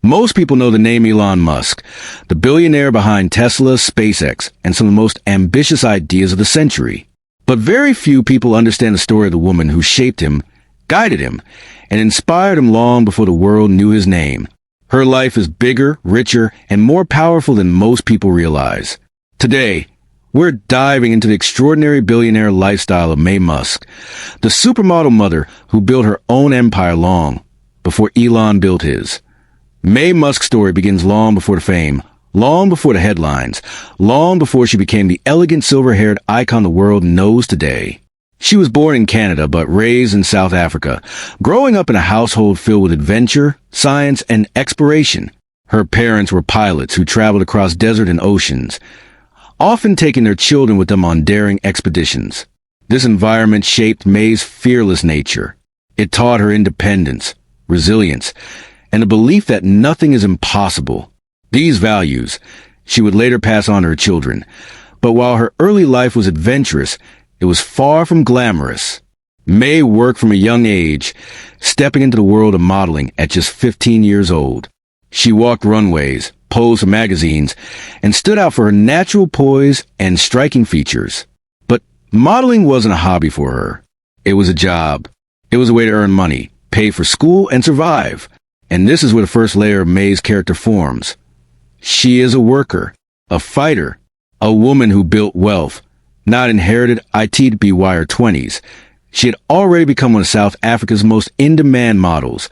Most people know the name Elon Musk, the billionaire behind Tesla, SpaceX, and some of the most ambitious ideas of the century. But very few people understand the story of the woman who shaped him, guided him, and inspired him long before the world knew his name. Her life is bigger, richer, and more powerful than most people realize. Today, we're diving into the extraordinary billionaire lifestyle of Maye Musk, the supermodel mother who built her own empire long before Elon built his. Maye Musk's story begins long before the fame, long before the headlines, long before she became the elegant silver-haired icon the world knows today. She was born in Canada but raised in South Africa, growing up in a household filled with adventure, science, and exploration. Her parents were pilots who traveled across desert and oceans, often taking their children with them on daring expeditions. This environment shaped Maye's fearless nature. It taught her independence, resilience, and a belief that nothing is impossible. These values she would later pass on to her children. But while her early life was adventurous, it was far from glamorous. Maye worked from a young age, stepping into the world of modeling at just 15 years old. She walked runways, posed for magazines, and stood out for her natural poise and striking features. But modeling wasn't a hobby for her. It was a job. It was a way to earn money, pay for school, and survive. And this is where the first layer of Maye's character forms. She is a worker, a fighter, a woman who built wealth, not inherited IT-to-be-wire 20s. She had already become one of South Africa's most in-demand models,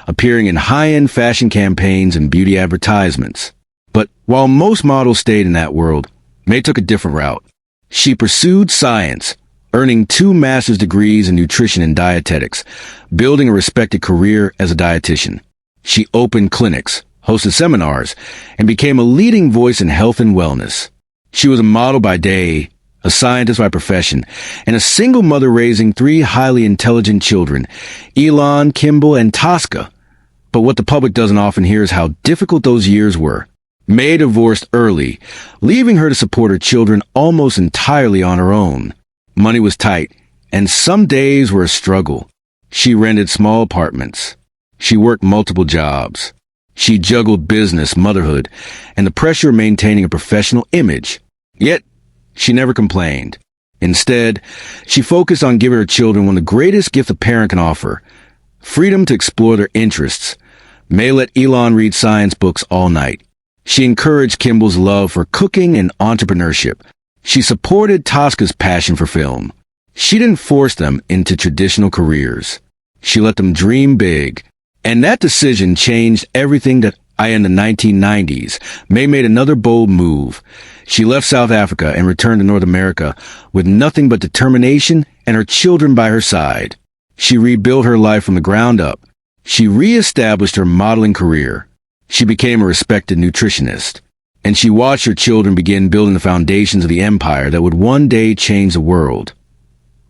appearing in high-end fashion campaigns and beauty advertisements. But while most models stayed in that world, Maye took a different route. She pursued science, earning 2 master's degrees in nutrition and dietetics, building a respected career as a dietitian. She opened clinics, hosted seminars, and became a leading voice in health and wellness. She was a model by day, a scientist by profession, and a single mother raising 3 highly intelligent children, Elon, Kimball, and Tosca. But what the public doesn't often hear is how difficult those years were. Maye divorced early, leaving her to support her children almost entirely on her own. Money was tight, and some days were a struggle. She rented small apartments. She worked multiple jobs. She juggled business, motherhood, and the pressure of maintaining a professional image. Yet, she never complained. Instead, she focused on giving her children one of the greatest gifts a parent can offer: freedom to explore their interests. Maye let Elon read science books all night. She encouraged Kimball's love for cooking and entrepreneurship. She supported Tosca's passion for film. She didn't force them into traditional careers. She let them dream big. And that decision changed everything. In the 1990s, Maye made another bold move. She left South Africa and returned to North America with nothing but determination and her children by her side. She rebuilt her life from the ground up. She reestablished her modeling career. She became a respected nutritionist. And she watched her children begin building the foundations of the empire that would one day change the world.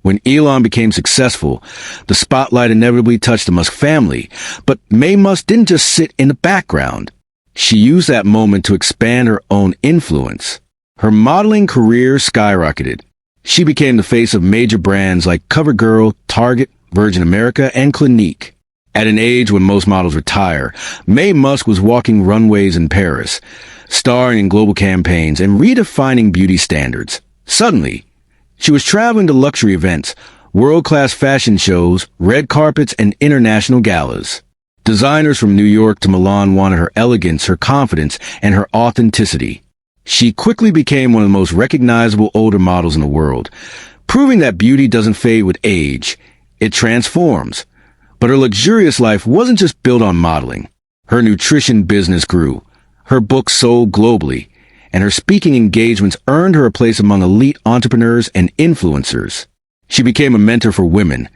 When Elon became successful, the spotlight inevitably touched the Musk family, but Maye Musk didn't just sit in the background. She used that moment to expand her own influence. Her modeling career skyrocketed. She became the face of major brands like CoverGirl, Target, Virgin America, and Clinique. At an age when most models retire, Maye Musk was walking runways in Paris, starring in global campaigns and redefining beauty standards. Suddenly, she was traveling to luxury events, world-class fashion shows, red carpets, and international galas. Designers from New York to Milan wanted her elegance, her confidence, and her authenticity. She quickly became one of the most recognizable older models in the world, proving that beauty doesn't fade with age. It transforms. But her luxurious life wasn't just built on modeling. Her nutrition business grew. Her books sold globally, and her speaking engagements earned her a place among elite entrepreneurs and influencers. She became a mentor for women,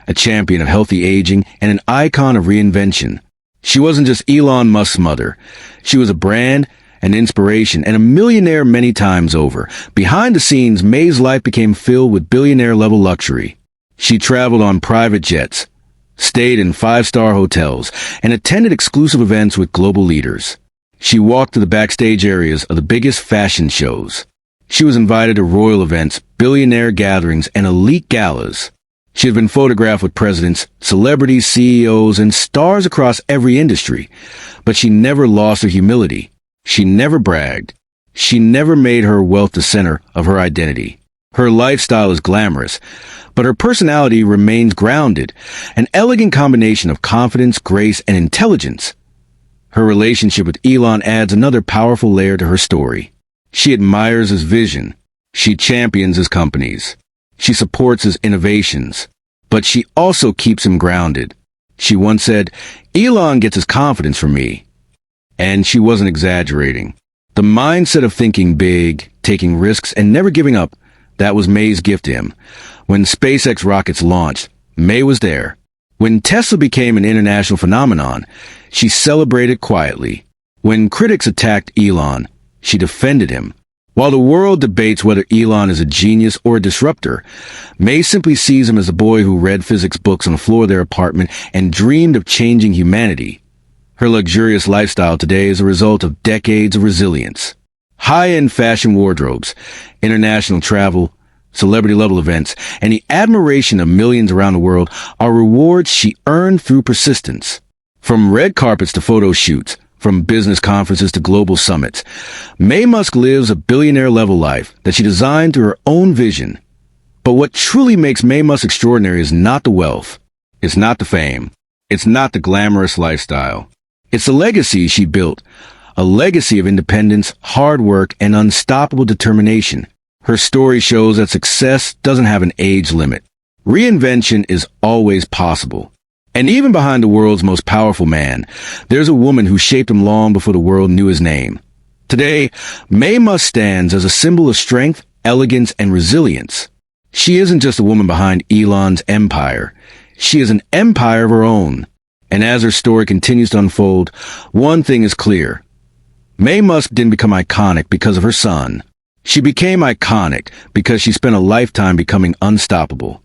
a champion of healthy aging, and an icon of reinvention. She wasn't just Elon Musk's mother. She was a brand, an inspiration, and a millionaire many times over. Behind the scenes, Maye's life became filled with billionaire-level luxury. She traveled on private jets, stayed in 5-star hotels, and attended exclusive events with global leaders. She walked to the backstage areas of the biggest fashion shows. She was invited to royal events, billionaire gatherings, and elite galas. She had been photographed with presidents, celebrities, CEOs, and stars across every industry. But she never lost her humility. She never bragged. She never made her wealth the center of her identity. Her lifestyle is glamorous, but her personality remains grounded, an elegant combination of confidence, grace, and intelligence. Her relationship with Elon adds another powerful layer to her story. She admires his vision. She champions his companies. She supports his innovations. But she also keeps him grounded. She once said, "Elon gets his confidence from me." And she wasn't exaggerating. The mindset of thinking big, taking risks, and never giving up, that was Maye's gift to him. When SpaceX rockets launched, Maye was there. When Tesla became an international phenomenon, she celebrated quietly. When critics attacked Elon, she defended him. While the world debates whether Elon is a genius or a disruptor, Maye simply sees him as a boy who read physics books on the floor of their apartment and dreamed of changing humanity. Her luxurious lifestyle today is a result of decades of resilience. High-end fashion wardrobes, international travel, celebrity-level events, and the admiration of millions around the world are rewards she earned through persistence. From red carpets to photo shoots, from business conferences to global summits, Maye Musk lives a billionaire-level life that she designed through her own vision. But what truly makes Maye Musk extraordinary is not the wealth. It's not the fame. It's not the glamorous lifestyle. It's the legacy she built, a legacy of independence, hard work, and unstoppable determination. Her story shows that success doesn't have an age limit. Reinvention is always possible. And even behind the world's most powerful man, there's a woman who shaped him long before the world knew his name. Today, Maye Musk stands as a symbol of strength, elegance, and resilience. She isn't just a woman behind Elon's empire. She is an empire of her own. And as her story continues to unfold, one thing is clear. Maye Musk didn't become iconic because of her son. She became iconic because she spent a lifetime becoming unstoppable.